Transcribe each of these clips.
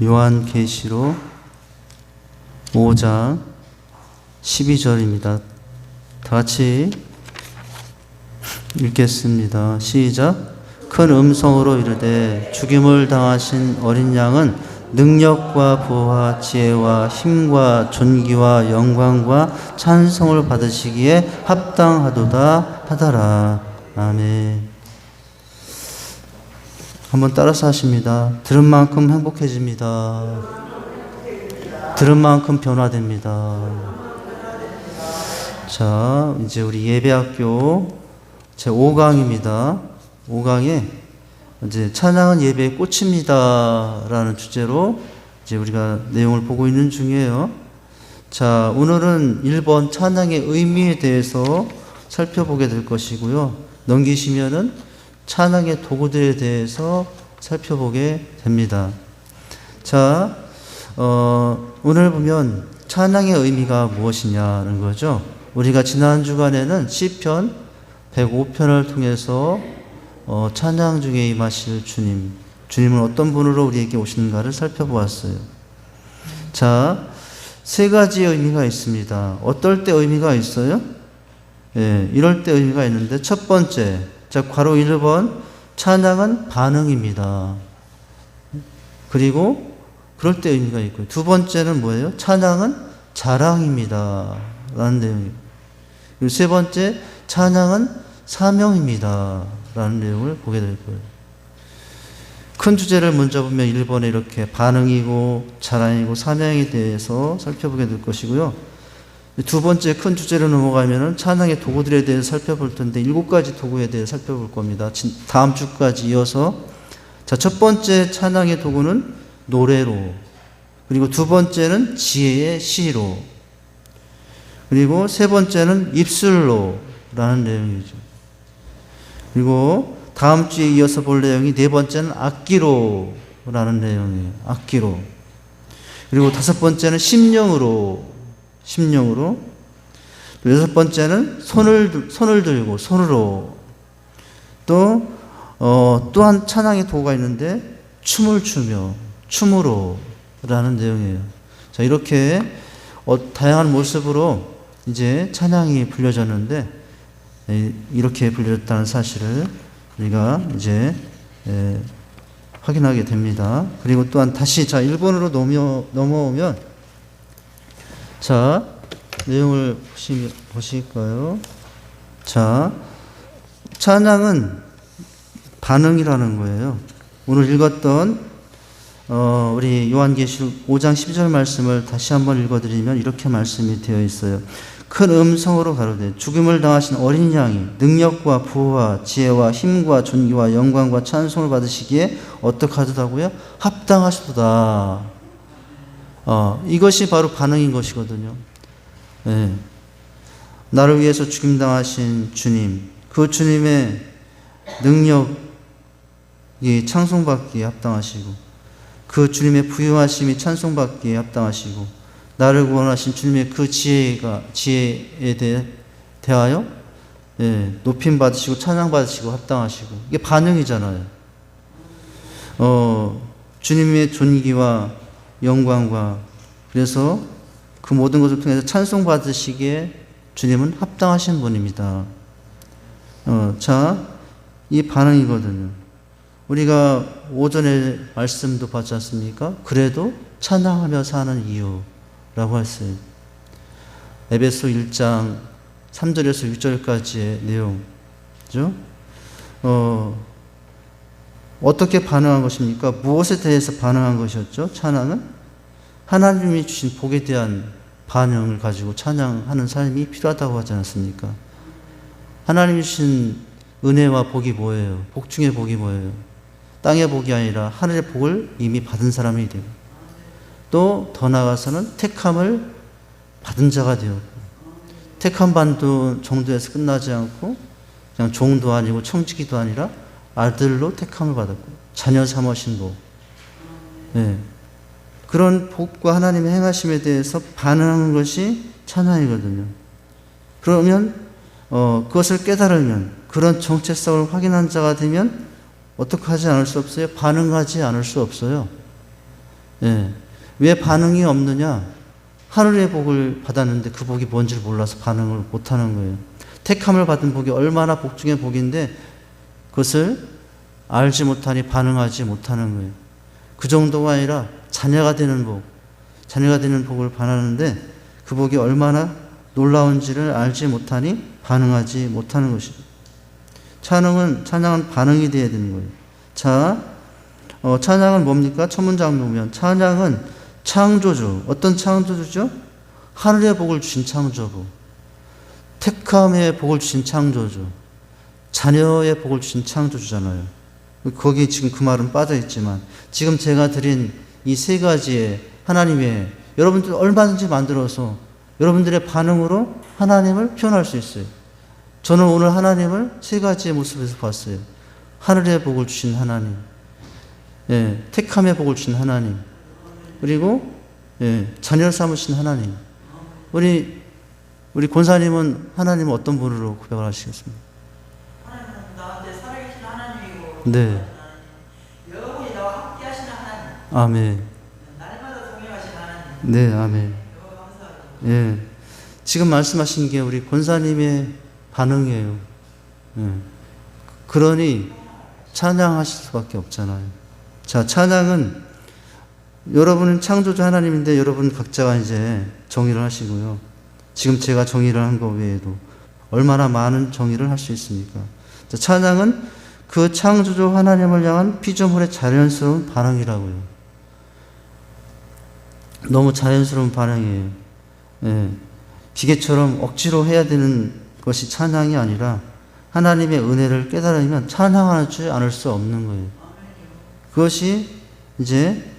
요한계시록 5장 12절입니다. 다 같이 읽겠습니다. 시작. 큰 음성으로 이르되 죽임을 당하신 어린 양은 능력과 부와 지혜와 힘과 존귀와 영광과 찬송을 받으시기에 합당하도다 하더라. 아멘. 한번 따라서 하십니다. 들은 만큼 행복해집니다. 들은 만큼 변화됩니다. 자, 이제 우리 예배학교 제 5강입니다. 5강에 이제 찬양은 예배의 꽃입니다 라는 주제로 이제 우리가 내용을 보고 있는 중이에요. 자, 오늘은 1번 찬양의 의미에 대해서 살펴보게 될 것이고요. 넘기시면은 찬양의 도구들에 대해서 살펴보게 됩니다. 자, 오늘 보면 찬양의 의미가 무엇이냐는 거죠. 우리가 지난 주간에는 시편 105편을 통해서 찬양 중에 임하실 주님은 어떤 분으로 우리에게 오시는가를 살펴보았어요. 자, 세 가지의 의미가 있습니다. 어떨 때 의미가 있어요? 예, 이럴 때 의미가 있는데 첫 번째, 자, 괄호 1번 찬양은 반응입니다. 그리고 그럴 때 의미가 있고요. 두 번째는 뭐예요? 찬양은 자랑입니다 라는 내용이에요. 그리고 세 번째, 찬양은 사명입니다 라는 내용을 보게 될 거예요. 큰 주제를 먼저 보면 1번에 이렇게 반응이고 자랑이고 사명에 대해서 살펴보게 될 것이고요. 두 번째 큰 주제로 넘어가면은 찬양의 도구들에 대해서 살펴볼 텐데 7가지 도구에 대해서 살펴볼 겁니다. 다음 주까지 이어서. 자, 첫 번째 찬양의 도구는 노래로, 그리고 두 번째는 지혜의 시로, 그리고 세 번째는 입술로 라는 내용이죠. 그리고 다음 주에 이어서 볼 내용이 네 번째는 악기로 라는 내용이에요. 악기로. 그리고 다섯 번째는 심령으로. 또 여섯 번째는 손을 들고 손으로. 또한 찬양의 도구가 있는데 춤을 추며 춤으로 라는 내용이에요. 자, 이렇게 다양한 모습으로 이제 찬양이 불려졌는데 이렇게 불려졌다는 사실을 우리가 이제 확인하게 됩니다. 그리고 또한 다시 자 1번으로 넘어오면 자, 내용을 보실까요? 자, 찬양은 반응이라는 거예요. 오늘 읽었던 우리 요한계시록 5장 12절 말씀을 다시 한번 읽어드리면 이렇게 말씀이 되어 있어요. 큰 음성으로 가로되 죽임을 당하신 어린 양이 능력과 부와 지혜와 힘과 존귀와 영광과 찬송을 받으시기에 어떡하더라고요? 합당하시도다. 이것이 바로 반응인 것이거든요. 네. 나를 위해서 죽임당하신 주님, 그 주님의 능력이 찬송받기에 합당하시고, 그 주님의 부유하심이 찬송받기에 합당하시고, 나를 구원하신 주님의 그 지혜에 대하여 높임 받으시고 찬양 받으시고 합당하시고, 이게 반응이잖아요. 주님의 존귀와 영광과, 그래서 그 모든 것을 통해서 찬송 받으시기에 주님은 합당하신 분입니다. 자, 이 반응이거든요. 우리가 오전에 말씀도 봤지 않습니까? 그래도 찬양하며 사는 이유라고 했어요. 에베소 1장 3절에서 6절까지의 내용이죠. 어떻게 반응한 것입니까? 무엇에 대해서 반응한 것이었죠? 찬양은 하나님이 주신 복에 대한 반응을 가지고 찬양하는 삶이 필요하다고 하지 않았습니까? 하나님이 주신 은혜와 복이 뭐예요? 복 중에 복이 뭐예요? 땅의 복이 아니라 하늘의 복을 이미 받은 사람이 되고, 또 더 나아가서는 택함을 받은 자가 되었고, 택함 받은 정도에서 끝나지 않고 그냥 종도 아니고 청지기도 아니라 아들로 택함을 받았고 자녀 삼으신 복. 네. 그런 복과 하나님의 행하심에 대해서 반응하는 것이 찬양이거든요. 그러면 그것을 깨달으면, 그런 정체성을 확인한 자가 되면 어떻게 하지 않을 수 없어요? 반응하지 않을 수 없어요. 예. 왜 반응이 없느냐? 하늘의 복을 받았는데 그 복이 뭔지를 몰라서 반응을 못하는 거예요. 택함을 받은 복이 얼마나 복 중에 복인데 그것을 알지 못하니 반응하지 못하는 거예요. 그 정도가 아니라 자녀가 되는 복, 자녀가 되는 복을 바라는데 그 복이 얼마나 놀라운지를 알지 못하니 반응하지 못하는 것입니다. 찬양은 반응이 되어야 되는 거예요. 자, 찬양은 뭡니까? 첫 문장 보면 찬양은 창조주. 어떤 창조주죠? 하늘의 복을 주신 창조주. 택함의 복을 주신 창조주. 자녀의 복을 주신 창조주잖아요. 거기에 지금 그 말은 빠져있지만 지금 제가 드린 이 세 가지의 하나님의 여러분들 얼마든지 만들어서 여러분들의 반응으로 하나님을 표현할 수 있어요. 저는 오늘 하나님을 세 가지의 모습에서 봤어요. 하늘의 복을 주신 하나님, 예, 택함의 복을 주신 하나님, 그리고 예, 자녀를 삼으신 하나님. 우리 권사님은 하나님은 어떤 분으로 고백을 하시겠습니까? 하나님은 나한테 살아계신 하나님이고, 네. 영원히 나와 함께 하시는 하나님. 아멘. 날마다 동행하신 하나님. 네, 아멘. 너무 감사합니다. 예. 지금 말씀하신 게 우리 권사님의 반응이에요. 예. 그러니 찬양하실 수밖에 없잖아요. 자, 찬양은 여러분은 창조주 하나님인데 여러분 각자가 이제 정의를 하시고요. 지금 제가 정의를 한 거 외에도 얼마나 많은 정의를 할 수 있습니까? 자, 찬양은 그 창조주 하나님을 향한 피조물의 자연스러운 반응이라고요. 너무 자연스러운 반응이에요. 예. 기계처럼 억지로 해야 되는 것이 찬양이 아니라 하나님의 은혜를 깨달으면 찬양하지 않을 수 없는 거예요. 그것이 이제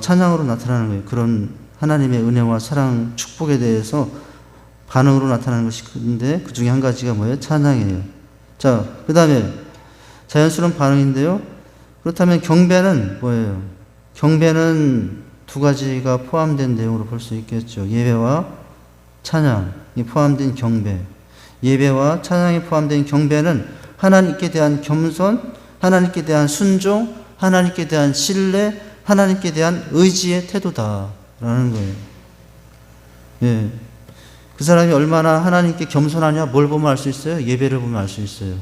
찬양으로 나타나는 거예요. 그런 하나님의 은혜와 사랑, 축복에 대해서 반응으로 나타나는 것이 있는데 그 중에 한 가지가 뭐예요? 찬양이에요. 자, 그 다음에 자연스러운 반응인데요. 그렇다면 경배는 뭐예요? 경배는 두 가지가 포함된 내용으로 볼 수 있겠죠. 예배와 찬양이 포함된 경배. 예배와 찬양이 포함된 경배는 하나님께 대한 겸손, 하나님께 대한 순종, 하나님께 대한 신뢰, 하나님께 대한 의지의 태도다라는 거예요. 예. 그 사람이 얼마나 하나님께 겸손하냐 뭘 보면 알 수 있어요? 예배를 보면 알 수 있어요.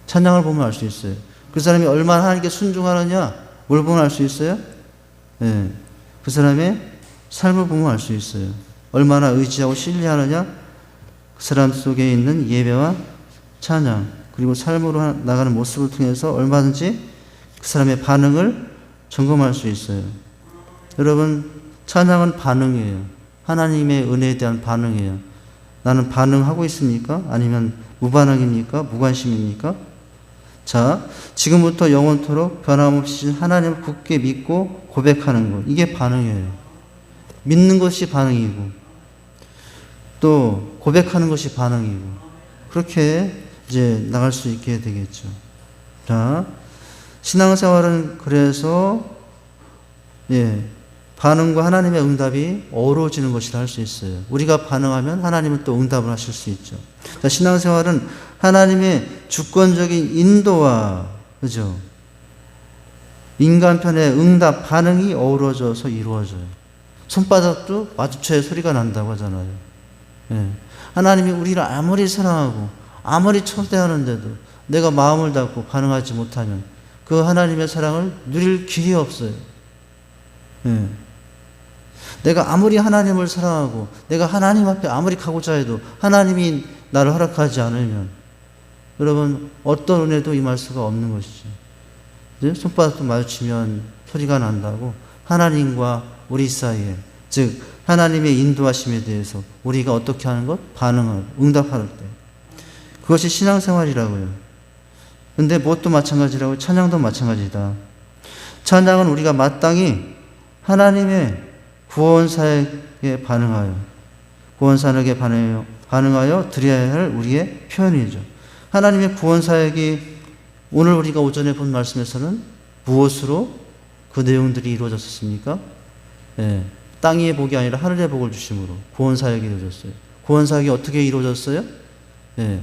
찬양을 보면 알 수 있어요. 그 사람이 얼마나 하나님께 순종하느냐 뭘 보면 알 수 있어요? 예. 그 사람의 삶을 보면 알 수 있어요. 얼마나 의지하고 신뢰하느냐 그 사람 속에 있는 예배와 찬양 그리고 삶으로 나가는 모습을 통해서 얼마든지 그 사람의 반응을 점검할 수 있어요. 여러분 찬양은 반응이에요. 하나님의 은혜에 대한 반응이에요. 나는 반응하고 있습니까? 아니면 무반응입니까? 무관심입니까? 자, 지금부터 영원토록 변함없이 하나님을 굳게 믿고 고백하는 것. 이게 반응이에요. 믿는 것이 반응이고 또 고백하는 것이 반응이고 그렇게 이제 나갈 수 있게 되겠죠. 자, 신앙생활은 그래서 예, 반응과 하나님의 응답이 어우러지는 것이라 할 수 있어요. 우리가 반응하면 하나님은 또 응답을 하실 수 있죠. 자, 신앙생활은 하나님의 주권적인 인도와 그죠? 인간 편의 응답, 반응이 어우러져서 이루어져요. 손바닥도 마주쳐야 소리가 난다고 하잖아요. 예. 하나님이 우리를 아무리 사랑하고 아무리 초대하는데도 내가 마음을 닫고 반응하지 못하면 그 하나님의 사랑을 누릴 길이 없어요. 예. 내가 아무리 하나님을 사랑하고 내가 하나님 앞에 아무리 가고자 해도 하나님이 나를 허락하지 않으면 여러분 어떤 은혜도 임할 수가 없는 것이죠. 손바닥도 마주치면 소리가 난다고 하나님과 우리 사이에 즉 하나님의 인도하심에 대해서 우리가 어떻게 하는 것? 반응하고 응답할 때 그것이 신앙생활이라고요. 근데 무엇도 마찬가지라고 찬양도 마찬가지다. 찬양은 우리가 마땅히 하나님의 구원사역에 반응하여 구원사역에 반응하여 드려야 할 우리의 표현이죠. 하나님의 구원사역이 오늘 우리가 오전에 본 말씀에서는 무엇으로 그 내용들이 이루어졌습니까? 예, 땅 위의 복이 아니라 하늘의 복을 주심으로 구원사역이 이루어졌어요. 구원사역이 어떻게 이루어졌어요? 예,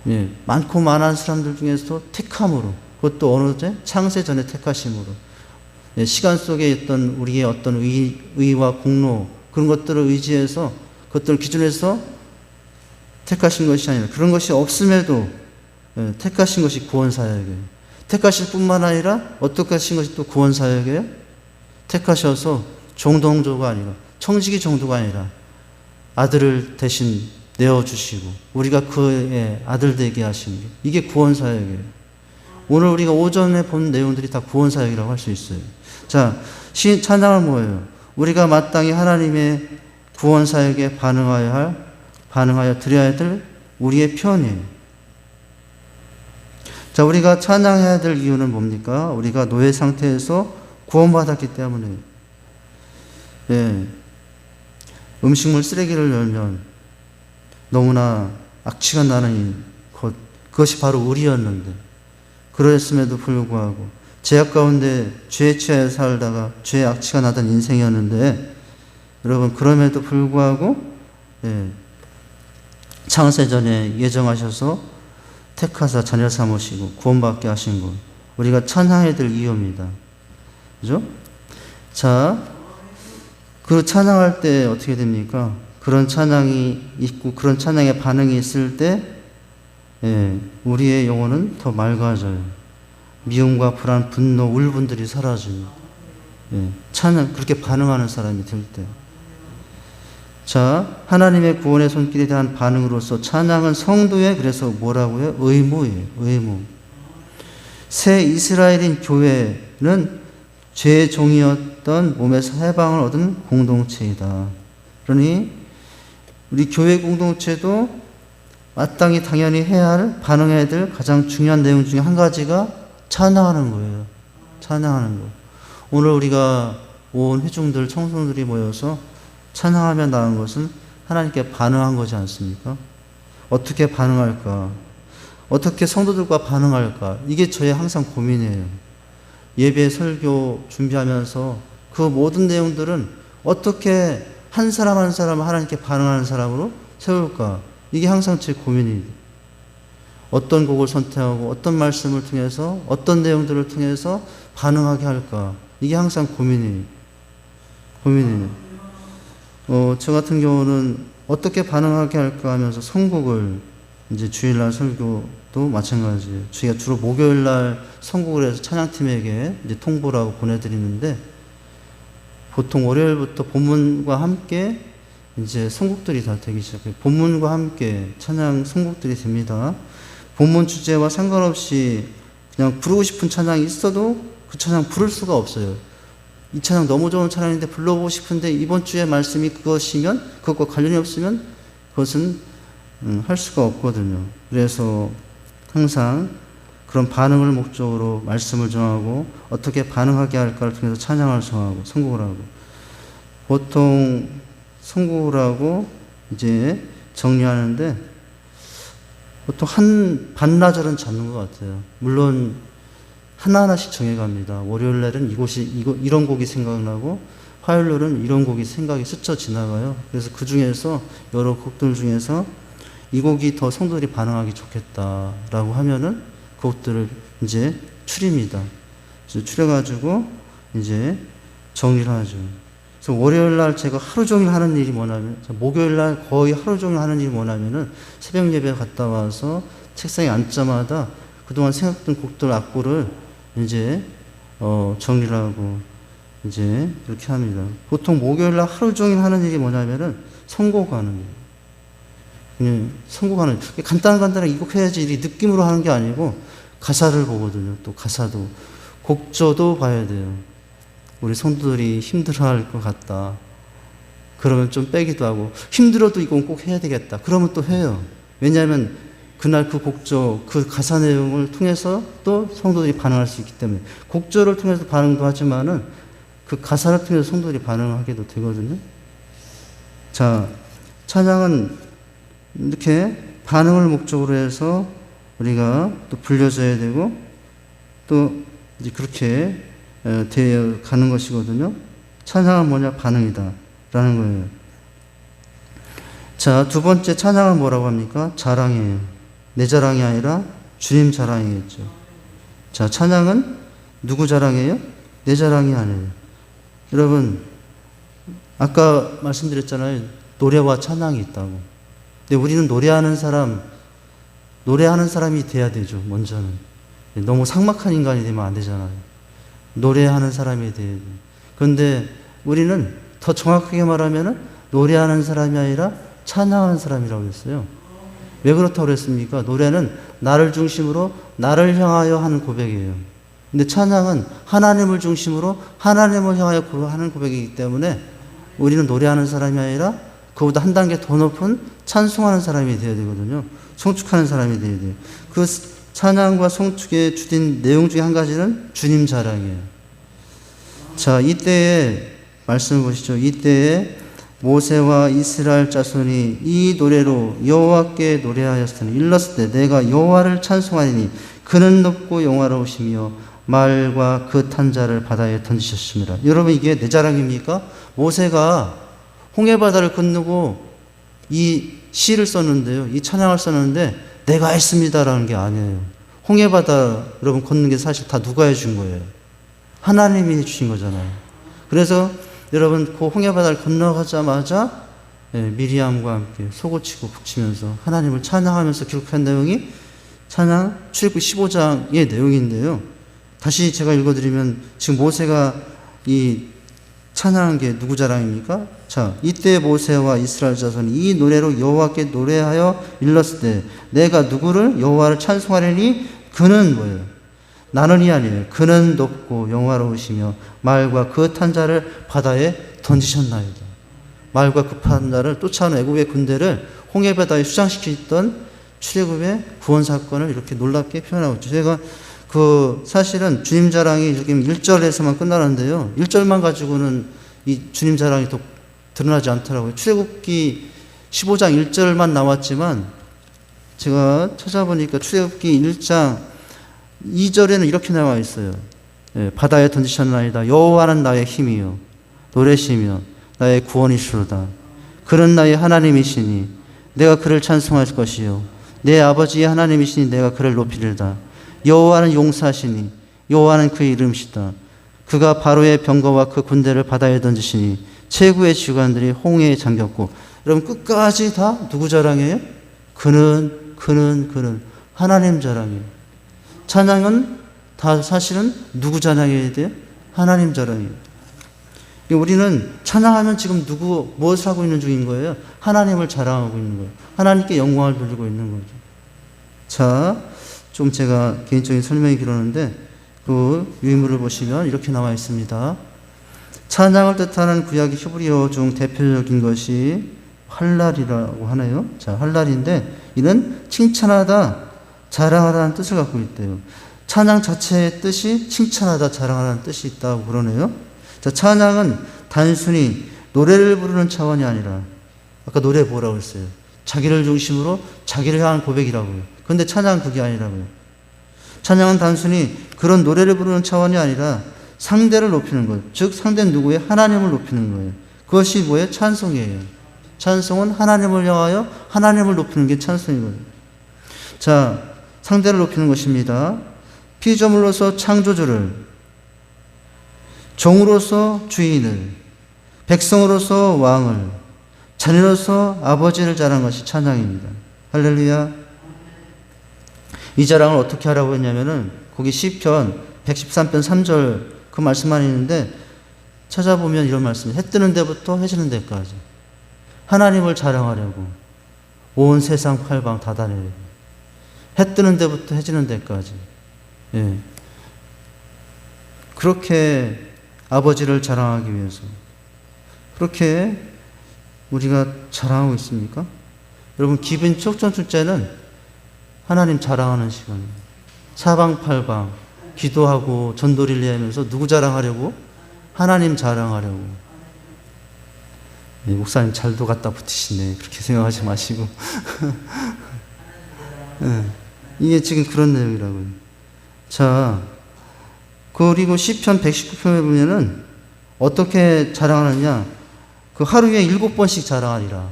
예, 많고 많은 사람들 중에서도 택함으로 그것도 어느 때 창세 전에 택하심으로 시간 속에 있던 우리의 어떤 의와 공로 그런 것들을 의지해서 그것들을 기준해서 택하신 것이 아니라 그런 것이 없음에도 택하신 것이 구원사역이에요. 택하실 뿐만 아니라 어떻게 하신 것이 또 구원사역이에요? 택하셔서 종동조가 아니라 청지기 정도가 아니라 아들을 대신 내어주시고 우리가 그의 아들 되게 하시는 게 이게 구원사역이에요. 오늘 우리가 오전에 본 내용들이 다 구원사역이라고 할 수 있어요. 자, 찬양은 뭐예요? 우리가 마땅히 하나님의 구원사역에 반응하여 드려야 될 우리의 편이에요. 자, 우리가 찬양해야 될 이유는 뭡니까? 우리가 노예 상태에서 구원받았기 때문에. 예. 음식물 쓰레기를 열면 너무나 악취가 나는 그것이 바로 우리였는데 그랬음에도 불구하고 죄악 가운데 죄에 취하여 살다가 죄의 악취가 나던 인생이었는데 여러분 그럼에도 불구하고 창세전에 예정하셔서 택하사 자녀 삼으시고 구원받게 하신 것 우리가 찬양해야 될 이유입니다. 그죠? 자, 그 찬양할 때 어떻게 됩니까? 그런 찬양이 있고 그런 찬양의 반응이 있을 때 우리의 영혼은 더 맑아져요. 미움과 불안, 분노, 울분들이 사라져요. 찬양 그렇게 반응하는 사람이 될 때. 자, 하나님의 구원의 손길에 대한 반응으로서 찬양은 성도의 그래서 뭐라고요? 의무예요. 의무. 새 이스라엘인 교회는 죄의 종이었던 몸에서 해방을 얻은 공동체이다. 그러니 우리 교회 공동체도 마땅히 당연히 해야 할 반응해야 될 가장 중요한 내용 중에 한 가지가 찬양하는 거예요. 찬양하는 거. 오늘 우리가 온 회중들 청소년들이 모여서 찬양하며 나온 것은 하나님께 반응한 거지 않습니까? 어떻게 반응할까? 어떻게 성도들과 반응할까? 이게 저의 항상 고민이에요. 예배 설교 준비하면서 그 모든 내용들은 어떻게 한 사람 한 사람 하나님께 반응하는 사람으로 세울까? 이게 항상 제 고민이에요. 어떤 곡을 선택하고 어떤 말씀을 통해서 어떤 내용들을 통해서 반응하게 할까? 이게 항상 고민이에요. 저 같은 경우는 어떻게 반응하게 할까 하면서 선곡을 이제 주일날 설교도 마찬가지예요. 저희가 주로 목요일날 선곡을 해서 찬양팀에게 이제 통보라고 보내드리는데 보통 월요일부터 본문과 함께 이제 선곡들이 다 되기 시작해요. 본문과 함께 찬양 선곡들이 됩니다. 본문 주제와 상관없이 그냥 부르고 싶은 찬양이 있어도 그 찬양 부를 수가 없어요. 이 찬양 너무 좋은 찬양인데 불러보고 싶은데 이번 주에 말씀이 그것이면 그것과 관련이 없으면 그것은 할 수가 없거든요. 그래서 항상 그런 반응을 목적으로 말씀을 정하고 어떻게 반응하게 할까를 통해서 찬양을 정하고 선곡을 하고 보통 선곡을 하고 이제 정리하는데 보통 한 반나절은 잡는 것 같아요. 물론 하나하나씩 정해갑니다. 월요일날은 이런 곡이 생각나고 화요일날은 이런 곡이 생각이 스쳐 지나가요. 그래서 그 중에서 여러 곡들 중에서 이 곡이 더 성도들이 반응하기 좋겠다라고 하면은 그 곡들을 이제 추립니다. 추려가지고 이제 정리를 하죠. 그래서 월요일날 제가 하루 종일 하는 일이 뭐냐면 목요일날 거의 하루 종일 하는 일이 뭐냐면은 새벽 예배 갔다 와서 책상에 앉자마자 그동안 생각했던 곡들 악보를 이제 정리를 하고 이제 이렇게 합니다. 보통 목요일날 하루 종일 하는 일이 뭐냐면은 선곡하는 거예요. 그냥 선곡하는 간단하게 이 곡 해야지 이 느낌으로 하는 게 아니고 가사를 보거든요. 또 가사도 곡조도 봐야 돼요. 우리 성도들이 힘들어할 것 같다. 그러면 좀 빼기도 하고 힘들어도 이건 꼭 해야 되겠다. 그러면 또 해요. 왜냐하면 그날 그 곡조, 그 가사 내용을 통해서 또 성도들이 반응할 수 있기 때문에 곡조를 통해서 반응도 하지만은 그 가사를 통해서 성도들이 반응하게도 되거든요. 자, 찬양은 이렇게 반응을 목적으로 해서 우리가 또 불려져야 되고 또 이제 그렇게 되어 가는 것이거든요. 찬양은 뭐냐? 반응이다. 라는 거예요. 자, 두 번째 찬양은 뭐라고 합니까? 자랑이에요. 내 자랑이 아니라 주님 자랑이겠죠. 자, 찬양은 누구 자랑이에요? 내 자랑이 아니에요. 여러분, 아까 말씀드렸잖아요. 노래와 찬양이 있다고. 근데 우리는 노래하는 사람이 돼야 되죠, 먼저는. 너무 삭막한 인간이 되면 안 되잖아요. 노래하는 사람이 돼야 돼요. 그런데 우리는 더 정확하게 말하면 노래하는 사람이 아니라 찬양하는 사람이라고 했어요. 왜 그렇다고 그랬습니까? 노래는 나를 중심으로 나를 향하여 하는 고백이에요. 근데 찬양은 하나님을 중심으로 하나님을 향하여 하는 고백이기 때문에 우리는 노래하는 사람이 아니라 그보다 한 단계 더 높은 찬송하는 사람이 되어야 되거든요. 송축하는 사람이 되어야 돼요. 그 찬양과 송축의 주된 내용 중에 한 가지는 주님 자랑이에요. 자, 이때에 말씀을 보시죠. 이때에 모세와 이스라엘 자손이 이 노래로 여호와께 노래하였으니 일렀을 때 내가 여호와를 찬송하리니 그는 높고 영화로우시며 말과 그 탄자를 바다에 던지셨습니다. 여러분, 이게 내 자랑입니까? 모세가 홍해바다를 건너고 이 시를 썼는데요. 이 찬양을 썼는데 내가 했습니다라는 게 아니에요. 홍해바다 여러분 걷는 게 사실 다 누가 해준 거예요? 하나님이 해주신 거잖아요. 그래서 여러분 그 홍해바다를 건너가자마자 미리암과 함께 소고치고 북치면서 하나님을 찬양하면서 기록한 내용이 찬양 출애굽기 15장의 내용인데요. 다시 제가 읽어드리면 지금 모세가 이 찬양한 게 누구 자랑입니까? 자, 이때 모세와 이스라엘 자손이 이 노래로 여호와께 노래하여 일렀을 때 내가 누구를 여호와를 찬송하려니 그는 뭐예요? 나는이 아니에요. 그는 높고 영화로우시며 말과 그 탄자를 바다에 던지셨나이다. 말과 그 탄자를 쫓아오는 애굽의 군대를 홍해바다에 수장시켰던 출애굽의 구원 사건을 이렇게 놀랍게 표현하고 있죠. 제가 사실은 주님 자랑이 이렇게 1절에서만 끝나는데요. 1절만 가지고는 이 주님 자랑이 더 드러나지 않더라고요. 출애굽기 15장 1절만 나왔지만 제가 찾아보니까 출애굽기 1장 2절에는 이렇게 나와 있어요. 바다에 던지셨나이다. 여호와는 나의 힘이요 노래시며 나의 구원이시로다. 그는 나의 하나님이시니 내가 그를 찬송할 것이요 내 아버지의 하나님이시니 내가 그를 높이리다. 여호와는 용사시니 여호와는 그의 이름이시다. 그가 바로의 병거와 그 군대를 바다에 던지시니 최고의 지휘관들이 홍해에 잠겼고. 여러분 끝까지 다 누구 자랑이에요? 그는 하나님 자랑이에요. 찬양은 다 사실은 누구 자랑해야 돼요? 하나님 자랑이에요. 우리는 찬양하면 지금 무엇을 하고 있는 중인 거예요? 하나님을 자랑하고 있는 거예요. 하나님께 영광을 돌리고 있는 거죠. 자, 좀 제가 개인적인 설명이 길었는데 그 유인물을 보시면 이렇게 나와 있습니다. 찬양을 뜻하는 구약의 히브리어 중 대표적인 것이 할랄이라고 하네요. 자, 할랄인데 이는 칭찬하다, 자랑하라는 뜻을 갖고 있대요. 찬양 자체의 뜻이 칭찬하다, 자랑하라는 뜻이 있다고 그러네요. 자, 찬양은 단순히 노래를 부르는 차원이 아니라 아까 노래 뭐라고 했어요? 자기를 중심으로 자기를 향한 고백이라고요. 그런데 찬양은 그게 아니라고요. 찬양은 단순히 그런 노래를 부르는 차원이 아니라 상대를 높이는 것, 즉 상대는 누구예요? 하나님을 높이는 거예요. 그것이 뭐예요? 찬송이에요. 찬송은 하나님을 향하여 하나님을 높이는 게 찬송이거든요. 자, 상대를 높이는 것입니다. 피조물로서 창조주를, 종으로서 주인을, 백성으로서 왕을, 자녀로서 아버지를 자랑한 것이 찬양입니다. 할렐루야. 이 자랑을 어떻게 하라고 했냐면은 거기 시편 113편 3절 그 말씀만 있는데 찾아보면 이런 말씀이 해 뜨는 데부터 해 지는 데까지 하나님을 자랑하려고 온 세상 팔방 다 다니려고 해 뜨는 데부터 해 지는 데까지 그렇게 아버지를 자랑하기 위해서 그렇게 우리가 자랑하고 있습니까? 여러분 기분 촉전축제는 하나님 자랑하는 시간이에요. 사방팔방 기도하고 전도리를 하면서 누구 자랑하려고? 하나님 자랑하려고. 네, 목사님 잘도 갖다 붙이시네. 그렇게 생각하지 마시고. 네, 이게 지금 그런 내용이라고요. 자, 그리고 시편 119편에 보면은 어떻게 자랑하느냐? 그 하루에 7번씩 자랑하리라.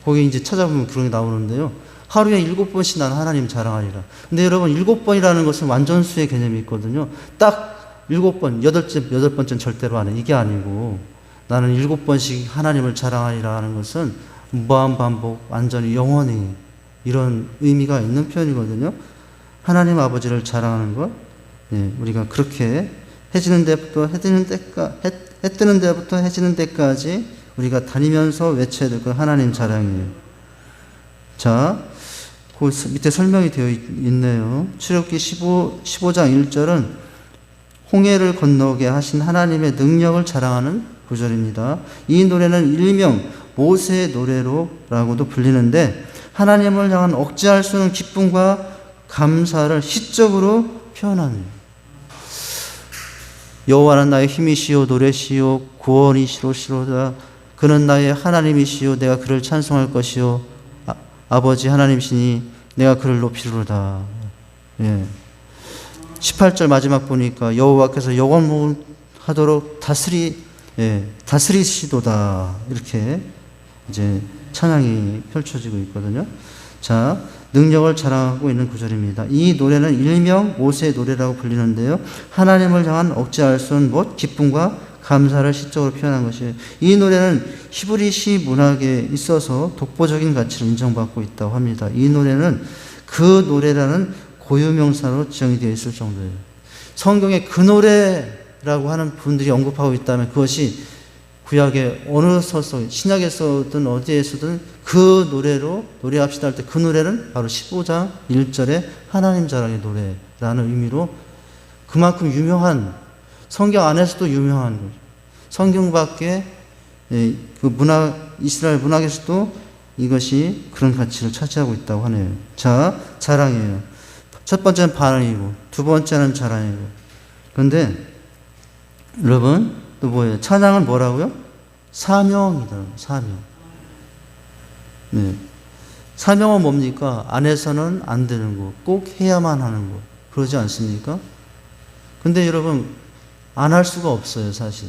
거기 이제 찾아보면 그런 게 나오는데요. 하루에 7번씩 난 하나님 자랑하리라. 근데 여러분 7번이라는 것은 완전수의 개념이 있거든요. 딱 7번, 여덟 번째는 절대로 안 해. 이게 아니고 나는 7번씩 하나님을 자랑하리라 하는 것은 무한 반복, 완전히 영원히 이런 의미가 있는 표현이거든요. 하나님 아버지를 자랑하는 것, 예, 우리가 그렇게 해 뜨는 데부터 해지는 데까지 우리가 다니면서 외쳐야 될 건 하나님 자랑이에요. 자, 그 밑에 설명이 되어 있네요. 출애굽기 15장 1절은 홍해를 건너게 하신 하나님의 능력을 자랑하는 구절입니다. 이 노래는 일명 모세의 노래로라고도 불리는데 하나님을 향한 억제할 수 없는 기쁨과 감사를 시적으로 표현합니다. 여호와는 나의 힘이시요 노래시요 구원이시로다. 그는 나의 하나님이시요 내가 그를 찬송할 것이요 아버지 하나님이시니 내가 그를 높이리로다. 예. 18절 마지막 보니까 여호와께서 영원하도록 다스리시도다. 이렇게 이제 찬양이 펼쳐지고 있거든요. 자, 능력을 자랑하고 있는 구절입니다. 이 노래는 일명 모세의 노래라고 불리는데요. 하나님을 향한 억제할 수 없는 못 기쁨과 감사를 시적으로 표현한 것이에요. 이 노래는 히브리 시 문학에 있어서 독보적인 가치를 인정받고 있다고 합니다. 이 노래는 그 노래라는 고유명사로 지정이 되어 있을 정도예요. 성경에 그 노래라고 하는 분들이 언급하고 있다면 그것이 구약의 어느 서서 신약에서든 어디에서든 그 노래로 노래합시다 할 때 그 노래는 바로 15장 1절의 하나님 자랑의 노래라는 의미로 그만큼 유명한 성경 안에서도 유명한 거죠. 성경 밖에 그 문학 이스라엘 문학에서도 이것이 그런 가치를 차지하고 있다고 하네요. 자, 자랑이에요. 첫 번째는 반응이고 두 번째는 자랑이고. 그런데 여러분 또 뭐예요? 찬양은 뭐라고요? 사명이다. 사명. 네. 사명은 뭡니까? 안에서는 안 되는 거, 꼭 해야만 하는 거. 그러지 않습니까? 근데 여러분 안 할 수가 없어요, 사실.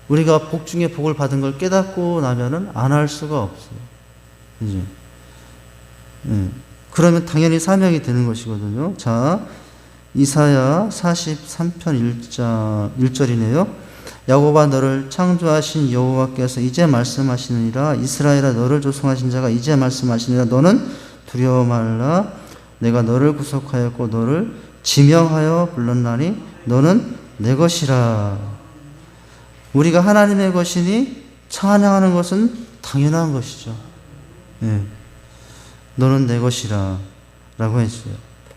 우리가 복 중에 복을 받은 걸 깨닫고 나면은 안 할 수가 없어요. 그죠? 네. 그러면 당연히 사명이 되는 것이거든요. 자, 이사야 43편 1절이네요. 야곱아 너를 창조하신 여호와께서 이제 말씀하시느니라. 이스라엘아 너를 조성하신 자가 이제 말씀하시느니라. 너는 두려워 말라. 내가 너를 구속하였고 너를 지명하여 불렀나니 너는 내 것이라. 우리가 하나님의 것이니 찬양하는 것은 당연한 것이죠. 네. 너는 내 것이라 라고 했어요.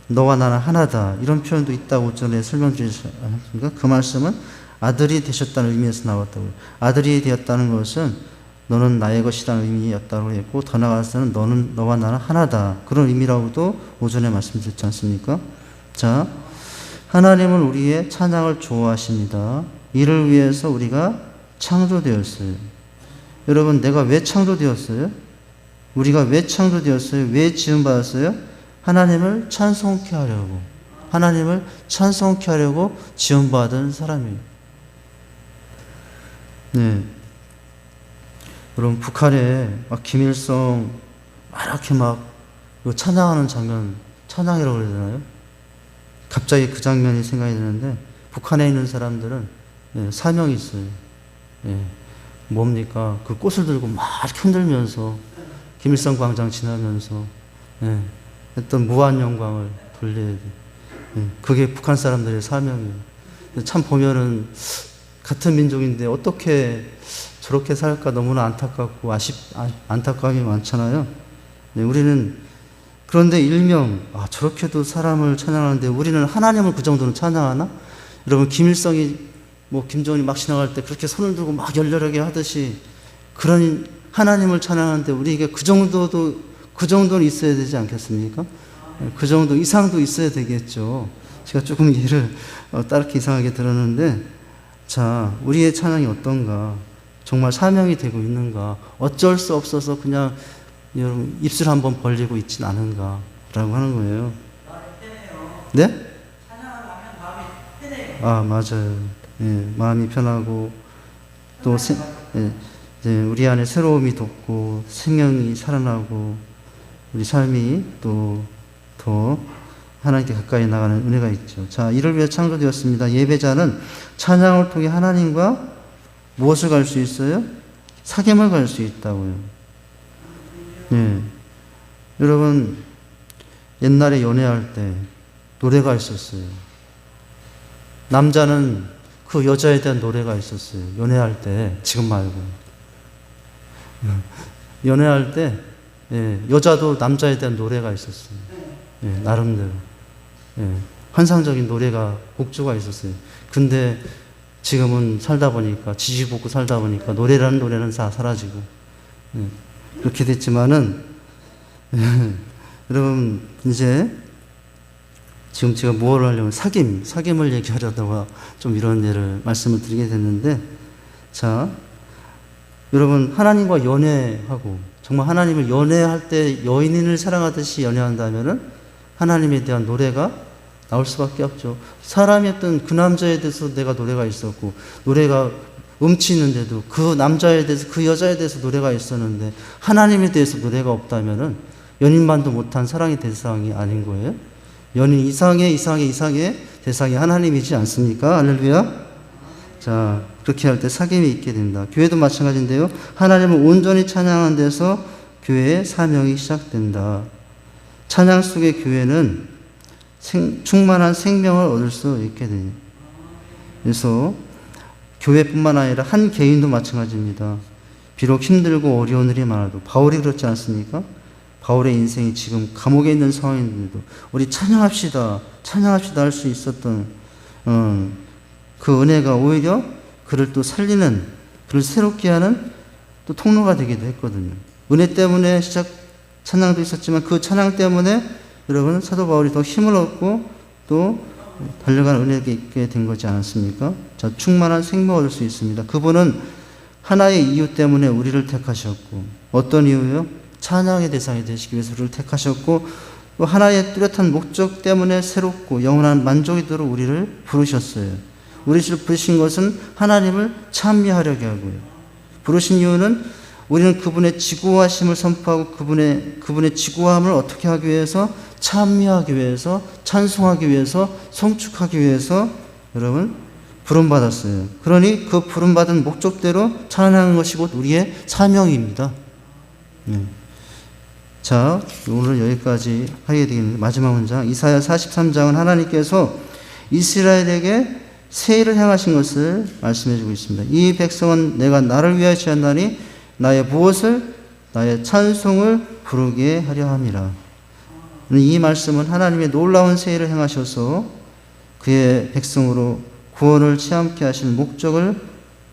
너와 나는 하나다. 이런 표현도 있다고 전에 설명드리지 않았습니까? 그 말씀은 아들이 되셨다는 의미에서 나왔다고요. 아들이 되었다는 것은 너는 나의 것이라는 의미였다고 했고 더 나아가서는 너는 너와 나는 하나다. 그런 의미라고도 오전에 말씀드렸지 않습니까? 자, 하나님은 우리의 찬양을 좋아하십니다. 이를 위해서 우리가 창조되었어요. 여러분 내가 왜 창조되었어요? 우리가 왜 창조되었어요? 왜 지음받았어요? 하나님을 찬송케 하려고. 하나님을 찬송케 하려고 지음받은 사람이에요. 네. 여러분, 북한에 막 김일성 이렇게 막 찬양하는 장면, 찬양이라고 그래야 되나요? 갑자기 그 장면이 생각이 드는데, 북한에 있는 사람들은 사명이 있어요. 뭡니까? 그 꽃을 들고 막 흔들면서 김일성 광장 지나면서 했던 무한 영광을 돌려야 돼. 그게 북한 사람들의 사명이에요. 참 보면은 같은 민족인데 어떻게 저렇게 살까 너무나 안타깝고 안타까움이 많잖아요. 우리는 그런데 일명 저렇게도 사람을 찬양하는데 우리는 하나님을 그 정도는 찬양하나? 여러분 김일성이 김정은이 막 지나갈 때 그렇게 손을 들고 막 열렬하게 하듯이 그런 하나님을 찬양하는데 우리에게 그 정도는 있어야 되지 않겠습니까? 그 정도 이상도 있어야 되겠죠. 제가 조금 예를 따르게 이상하게 들었는데, 자, 우리의 찬양이 어떤가? 정말 사명이 되고 있는가? 어쩔 수 없어서 그냥 여러분 입술 한번 벌리고 있진 않은가라고 하는 거예요. 네? 찬양을 하면 마음이 편해요. 아, 맞아요. 마음이 편하고 또 우리 안에 새로움이 돋고 생명이 살아나고 우리 삶이 또 더 하나님께 가까이 나가는 은혜가 있죠. 자, 이를 위해 창조되었습니다. 예배자는 찬양을 통해 하나님과 무엇을 갈 수 있어요? 사귐을 갈 수 있다고요. 예. 여러분, 옛날에 연애할 때 노래가 있었어요. 남자는 그 여자에 대한 노래가 있었어요. 연애할 때, 지금 말고. 연애할 때, 예, 여자도 남자에 대한 노래가 있었어요. 예, 나름대로. 예, 환상적인 노래가, 곡조가 있었어요. 근데 지금은 살다 보니까, 지지볶고 살다 보니까 노래라는 노래는 다 사라지고, 예, 그렇게 됐지만은, 여러분, 이제, 지금 제가 뭘 하려면 사귐을 얘기하려다가 좀 이런 예를 말씀을 드리게 됐는데, 자, 여러분, 하나님과 연애하고, 정말 하나님을 연애할 때 여인을 사랑하듯이 연애한다면은 하나님에 대한 노래가 나올 수밖에 없죠. 사람이 어떤 그 남자에 대해서 내가 노래가 있었고, 노래가 음치 있는데도 그 남자에 대해서, 그 여자에 대해서 노래가 있었는데, 하나님에 대해서 노래가 없다면은 연인만도 못한 사랑의 대상이 아닌 거예요. 연인 이상의 대상이 하나님이지 않습니까? 할렐루야. 자, 그렇게 할 때 사귐이 있게 된다. 교회도 마찬가지인데요. 하나님을 온전히 찬양하는 데서 교회의 사명이 시작된다. 찬양 속의 교회는 충만한 생명을 얻을 수 있게 돼요. 그래서 교회뿐만 아니라 한 개인도 마찬가지입니다. 비록 힘들고 어려운 일이 많아도 바울이 그렇지 않습니까? 바울의 인생이 지금 감옥에 있는 상황인데도 우리 찬양합시다 할 수 있었던 그 은혜가 오히려 그를 또 살리는, 그를 새롭게 하는 또 통로가 되기도 했거든요. 은혜 때문에 시작 찬양도 있었지만 그 찬양 때문에 여러분 사도 바울이 더 힘을 얻고 또 달려가는 은혜가 있게 된 거지 않았습니까? 자, 충만한 생명을 얻을 수 있습니다. 그분은 하나의 이유 때문에 우리를 택하셨고, 어떤 이유요? 찬양의 대상이 되시기 위해서 우리를 택하셨고, 또 하나의 뚜렷한 목적 때문에 새롭고 영원한 만족이 도록 우리를 부르셨어요. 우리를 부르신 것은 하나님을 찬미하려게 하고요. 부르신 이유는 우리는 그분의 지구하심을 선포하고 그분의 지구함을 어떻게 하기 위해서, 찬미하기 위해서, 찬송하기 위해서, 송축하기 위해서 여러분 부름받았어요. 그러니 그 부름받은 목적대로 찬양하는 것이 곧 우리의 사명입니다. 네. 자, 오늘 여기까지 하게 되겠는데, 마지막 문장 이사야 43장은 하나님께서 이스라엘에게 새 일을 행하신 것을 말씀해 주고 있습니다. 이 백성은 내가 나를 위하여 지었나니 나의 무엇을, 나의 찬송을 부르게 하려 함이라. 이 말씀은 하나님의 놀라운 새 일을 행하셔서 그의 백성으로 구원을 체험케 하신 목적을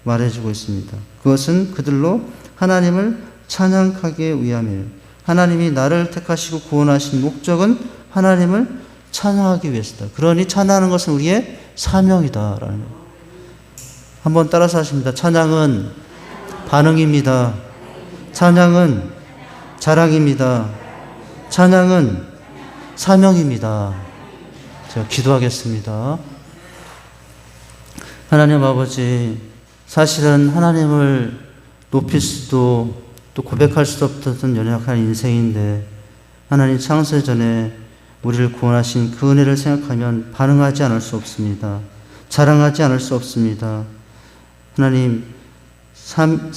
말해주고 있습니다. 그것은 그들로 하나님을 찬양하기 위함이에요. 하나님이 나를 택하시고 구원하신 목적은 하나님을 찬양하기 위해서다. 그러니 찬양하는 것은 우리의 사명이다라는 거예요. 한번 따라서 하십니다. 찬양은 반응입니다. 찬양은 자랑입니다. 찬양은 사명입니다. 제가 기도하겠습니다. 하나님 아버지, 사실은 하나님을 높일 수도 또 고백할 수도 없었던 연약한 인생인데, 하나님 창세 전에 우리를 구원하신 그 은혜를 생각하면 반응하지 않을 수 없습니다. 자랑하지 않을 수 없습니다. 하나님,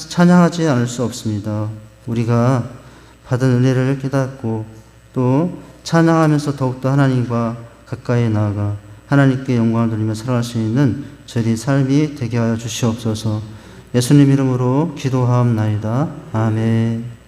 찬양하지 않을 수 없습니다. 우리가 받은 은혜를 깨닫고 또 찬양하면서 더욱더 하나님과 가까이 나아가 하나님께 영광을 돌리며 살아갈 수 있는 저희 삶이 되게 하여 주시옵소서. 예수님 이름으로 기도하옵나이다. 아멘.